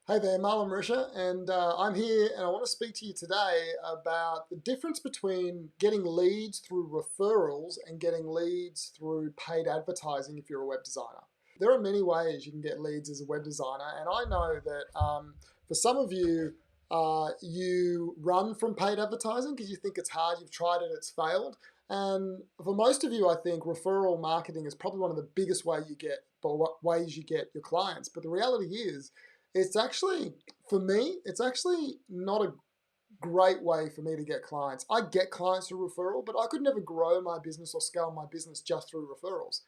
Hey there, Marlon Marisha, and I'm here and I want to speak to you today about the difference between getting leads through referrals and getting leads through paid advertising if you're a web designer. There are many ways you can get leads as a web designer, and I know that for some of you, you run from paid advertising because you think it's hard, you've tried it, it's failed. And for most of you, I think referral marketing is probably one of the biggest ways you get your clients. But the reality is, it's actually, for me, it's actually not a great way for me to get clients. I get clients through referral, but I could never grow my business or scale my business just through referrals.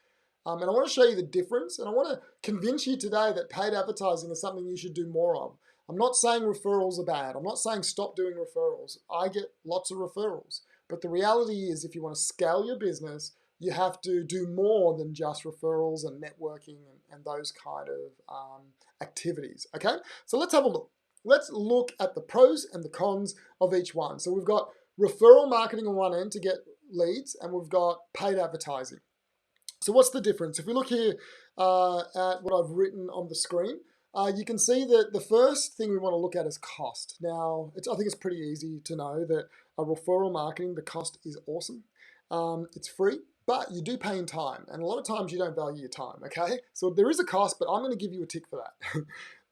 And I want to show you the difference, and I want to convince you today that paid advertising is something you should do more of. I'm not saying referrals are bad. I'm not saying stop doing referrals. I get lots of referrals. But the reality is, if you want to scale your business, you have to do more than just referrals and networking and those kind of activities. Okay, so let's have a look. Let's look at the pros and the cons of each one. So we've got referral marketing on one end to get leads, and we've got paid advertising. So what's the difference? If we look here at what I've written on the screen, you can see that the first thing we want to look at is cost. Now, I think it's pretty easy to know that a referral marketing, the cost is awesome. It's free, but you do pay in time. And a lot of times you don't value your time, okay? So there is a cost, but I'm going to give you a tick for that.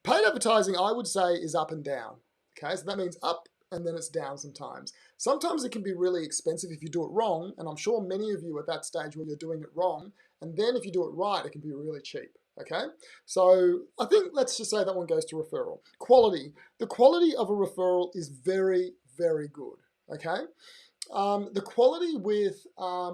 Paid advertising, I would say, is up and down. Okay, so that means up and then it's down sometimes. Sometimes it can be really expensive if you do it wrong, and I'm sure many of you at that stage where you're doing it wrong, and then if you do it right, it can be really cheap. Okay, so I think let's just say that one goes to referral. Quality. The quality of a referral is very, very good. Okay, the quality with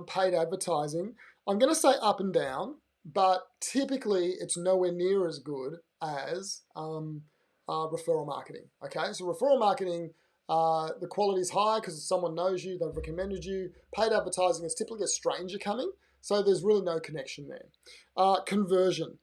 paid advertising, I'm going to say up and down, but typically it's nowhere near as good as referral marketing. Okay, so referral marketing, the quality is high because someone knows you, they've recommended you. Paid advertising is typically a stranger coming, so there's really no connection there. Conversion.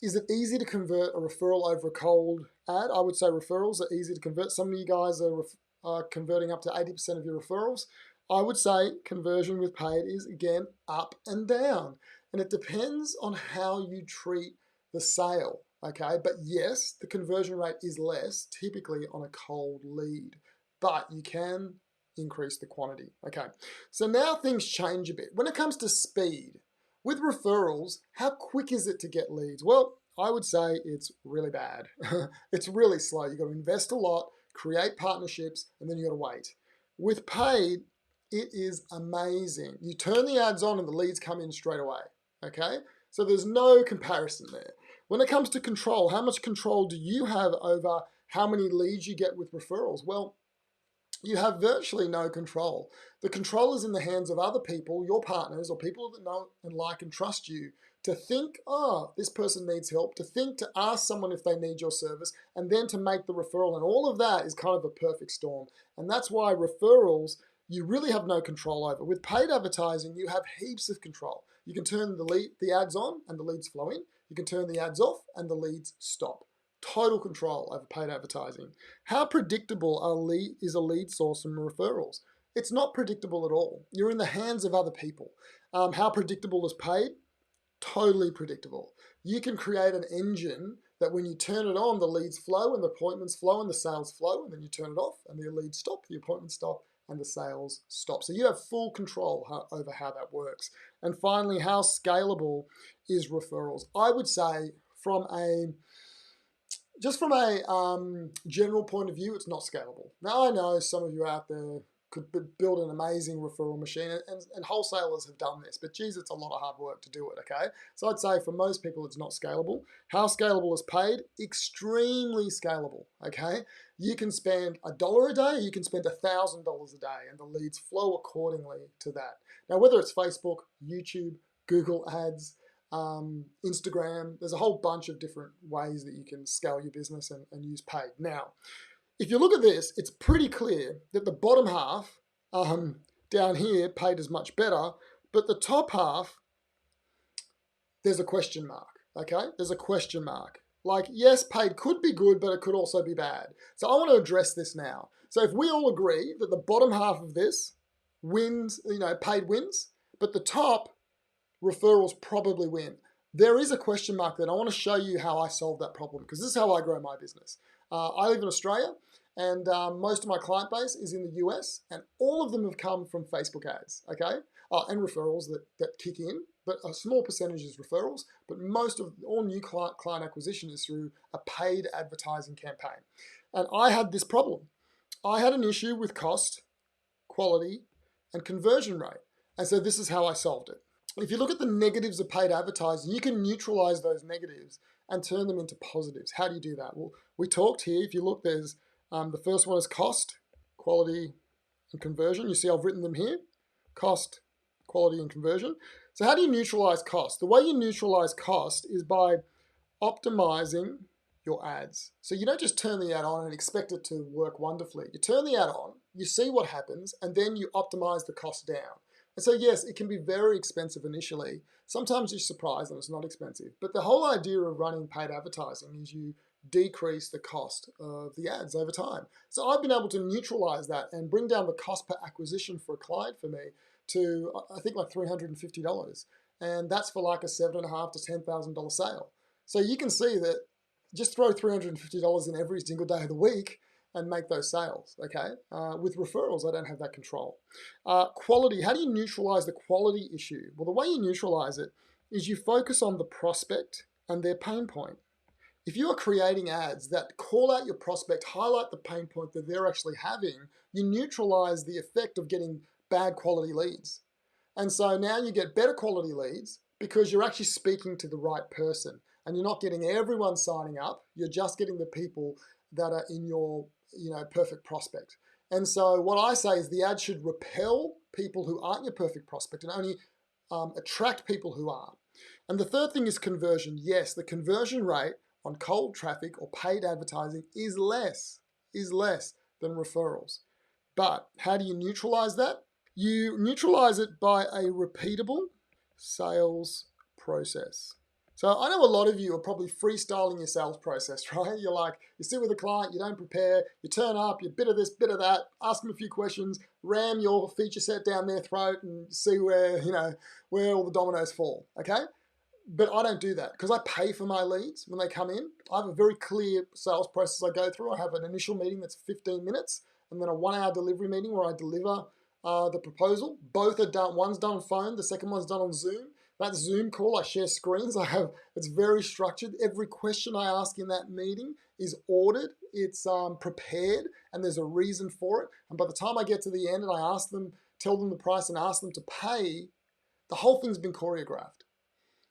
Is it easy to convert a referral over a cold ad? I would say referrals are easy to convert. Some of you guys are converting up to 80% of your referrals. I would say conversion with paid is, again, up and down. And it depends on how you treat the sale, okay? But yes, the conversion rate is less typically on a cold lead, but you can increase the quantity, okay? So now things change a bit. When it comes to speed, with referrals, how quick is it to get leads? Well, I would say it's really bad. It's really slow. You've got to invest a lot, create partnerships, and then you've got to wait. With paid, it is amazing. You turn the ads on and the leads come in straight away, okay? So there's no comparison there. When it comes to control, how much control do you have over how many leads you get with referrals? Well, you have virtually no control. The control is in the hands of other people, your partners, or people that know and like and trust you, to think, oh, this person needs help, to think, to ask someone if they need your service, and then to make the referral. And all of that is kind of a perfect storm. And that's why referrals, you really have no control over. With paid advertising, you have heaps of control. You can turn the ads on and the leads flow in. You can turn the ads off and the leads stop. Total control over paid advertising. How predictable is a lead source from referrals? It's not predictable at all. You're in the hands of other people. How predictable is paid? Totally predictable. You can create an engine that when you turn it on, the leads flow and the appointments flow and the sales flow, and then you turn it off and the leads stop, the appointments stop, and the sales stop. So you have full control over how that works. And finally, how scalable is referrals? I would say from a general point of view, it's not scalable. Now, I know some of you out there could build an amazing referral machine, and wholesalers have done this, but geez, it's a lot of hard work to do it, okay? So I'd say for most people, it's not scalable. How scalable is paid? Extremely scalable, okay? You can spend $1 a day, you can spend $1,000 a day, and the leads flow accordingly to that. Now, whether it's Facebook, YouTube, Google Ads, Instagram, there's a whole bunch of different ways that you can scale your business and use paid. Now, if you look at this, it's pretty clear that the bottom half down here, paid is much better, but the top half, there's a question mark, okay? There's a question mark. Like, yes, paid could be good, but it could also be bad. So I want to address this now. So if we all agree that the bottom half of this wins, paid wins, but the top, referrals probably win. there is a question mark that I want to show you how I solve that problem, because this is how I grow my business. I live in Australia, and most of my client base is in the US, and all of them have come from Facebook ads, okay? And referrals that kick in, but a small percentage is referrals, but most of all new client acquisition is through a paid advertising campaign. And I had this problem. I had an issue with cost, quality, and conversion rate. And so this is how I solved it. If you look at the negatives of paid advertising, you can neutralize those negatives and turn them into positives. How do you do that? Well, we talked here, if you look, there's the first one is cost, quality, and conversion. You see I've written them here. Cost, quality, and conversion. So how do you neutralize cost? The way you neutralize cost is by optimizing your ads. So you don't just turn the ad on and expect it to work wonderfully. You turn the ad on, you see what happens, and then you optimize the cost down. And so yes, it can be very expensive initially. Sometimes you're surprised and it's not expensive. But the whole idea of running paid advertising is you decrease the cost of the ads over time. So I've been able to neutralize that and bring down the cost per acquisition for a client for me to, I think, like $350. And that's for like a $7,500 to $10,000 sale. So you can see that just throw $350 in every single day of the week and make those sales, okay? With referrals, I don't have that control. Quality, how do you neutralize the quality issue? Well, the way you neutralize it is you focus on the prospect and their pain point. If you are creating ads that call out your prospect, highlight the pain point that they're actually having, you neutralize the effect of getting bad quality leads. And so now you get better quality leads because you're actually speaking to the right person and you're not getting everyone signing up. You're just getting the people that are in your perfect prospect. And so what I say is the ad should repel people who aren't your perfect prospect and only attract people who are. And the third thing is conversion. Yes, the conversion rate on cold traffic or paid advertising is less than referrals. But how do you neutralize that? You neutralize it by a repeatable sales process. So I know a lot of you are probably freestyling your sales process, right? You're like, you sit with a client, you don't prepare, you turn up, you bit of this, bit of that, ask them a few questions, ram your feature set down their throat and see where all the dominoes fall, okay? But I don't do that because I pay for my leads when they come in. I have a very clear sales process I go through. I have an initial meeting that's 15 minutes and then a 1-hour delivery meeting where I deliver the proposal. Both are done. One's done on phone. The second one's done on Zoom. That Zoom call, I share screens. It's very structured. Every question I ask in that meeting is ordered. It's prepared, and there's a reason for it. And by the time I get to the end and I ask them, tell them the price and ask them to pay, the whole thing's been choreographed.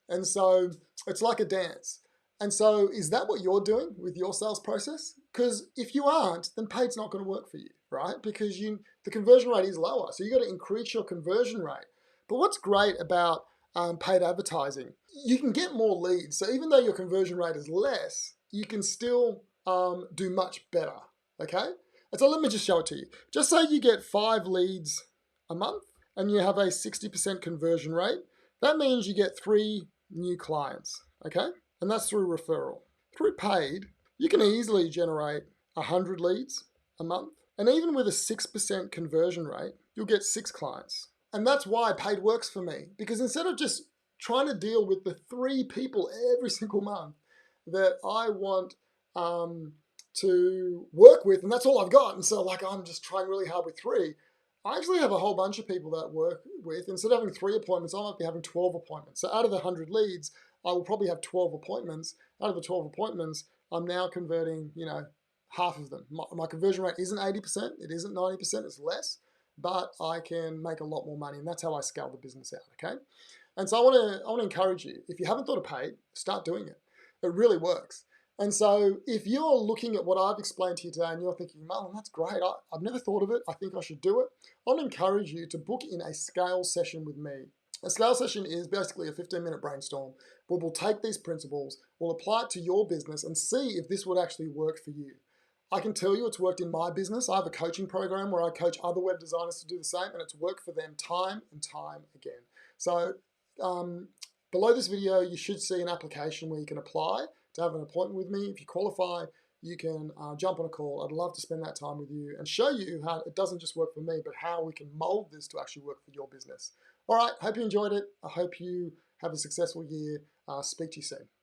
And so it's like a dance. And so is that what you're doing with your sales process? Because if you aren't, then paid's not going to work for you, right? Because the conversion rate is lower. So you've got to increase your conversion rate. But what's great about paid advertising, you can get more leads. So even though your conversion rate is less, you can still do much better, okay? And so let me just show it to you. Just say you get 5 leads a month and you have a 60% conversion rate. That means you get 3 new clients, okay? And that's through referral. Through paid, you can easily generate 100 leads a month. And even with a 6% conversion rate, you'll get 6 clients. And that's why paid works for me. Because instead of just trying to deal with the 3 people every single month that I want to work with, and that's all I've got, and so I'm just trying really hard with 3, I actually have a whole bunch of people that I work with. Instead of having 3 appointments, I might be having 12 appointments. So out of the 100 leads, I will probably have 12 appointments. Out of the 12 appointments, I'm now converting, half of them. My conversion rate isn't 80%, it isn't 90%, it's less, but I can make a lot more money, and that's how I scale the business out, okay? And so I want to encourage you, if you haven't thought of paid, start doing it. It really works. And so if you're looking at what I've explained to you today and you're thinking, Marlon, that's great, I've never thought of it, I think I should do it, I want to encourage you to book in a scale session with me. A scale session is basically a 15-minute brainstorm where we'll take these principles, we'll apply it to your business and see if this would actually work for you. I can tell you it's worked in my business. I have a coaching program where I coach other web designers to do the same, and it's worked for them time and time again. So below this video, you should see an application where you can apply to have an appointment with me. If you qualify, you can jump on a call. I'd love to spend that time with you and show you how it doesn't just work for me, but how we can mold this to actually work for your business. All right, hope you enjoyed it. I hope you have a successful year. Speak to you soon.